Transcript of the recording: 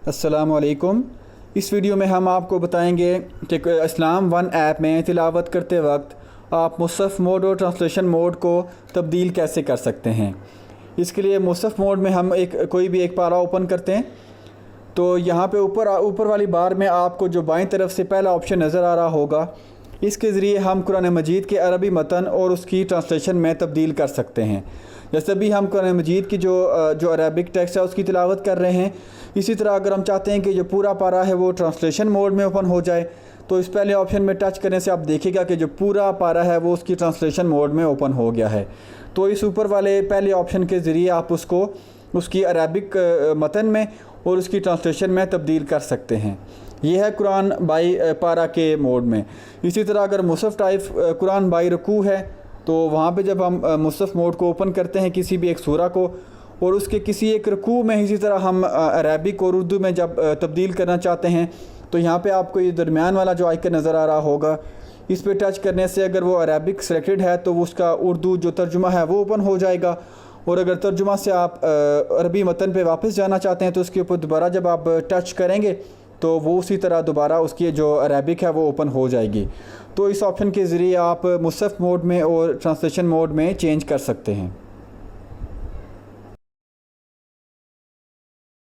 अस्सलामुअलैकुम। इस वीडियो में हम आपको बताएंगे कि इस्लाम-वन ऐप में तिलावत करते वक्त आप मुसहफ़ मोड और ट्रांसलेशन मोड को तब्दील कैसे कर सकते हैं। इसके लिए मुसहफ़ मोड में हम कोई भी एक पारा ओपन करते हैं तो यहाँ पे ऊपर वाली बार में आपको जो बाईं तरफ से पहला ऑप्शन नज़र आ रहा होगा, इसके ज़रिए हम कुरान मजीद के अरबी मतन और उसकी ट्रांसलेशन में तब्दील कर सकते हैं। जैसे भी हम कुरान मजीद की जो अरबिक टेक्स्ट है उसकी तिलावत कर रहे हैं, इसी तरह अगर हम चाहते हैं कि जो पूरा पारा है वो ट्रांसलेशन मोड में ओपन हो जाए तो इस पहले ऑप्शन में टच करने से आप देखिएगा कि जो पूरा पारा है वो उसकी ट्रांसलेशन मोड में ओपन हो गया है। तो इस ऊपर वाले पहले ऑप्शन के ज़रिए आप उसको उसकी अरबिक मतन में और उसकी ट्रांसलेशन में तब्दील कर सकते हैं। यह है कुरान बाई पारा के मोड में। इसी तरह अगर मुसहफ़ टाइप कुरान बाई रुकू है तो वहाँ पे जब हम मुसहफ़ मोड को ओपन करते हैं किसी भी एक सूरा को और उसके किसी एक रुकू में इसी तरह हम अरबिक और उर्दू में जब तब्दील करना चाहते हैं तो यहाँ पे आपको ये दरमियान वाला जो आइकन नज़र आ रहा होगा, इस पे टच करने से अगर वो अरबिक सेलेक्टेड है तो उसका उर्दू जो तर्जुमा है वो ओपन हो जाएगा, और अगर तर्जुमा से आप अरबी मतन पे वापस जाना चाहते हैं तो उसके ऊपर दोबारा जब आप टच करेंगे तो वो उसी तरह दोबारा उसकी जो अरबिक है वो ओपन हो जाएगी। तो इस ऑप्शन के ज़रिए आप मुसहफ़ मोड में और ट्रांसलेशन मोड में चेंज कर सकते हैं।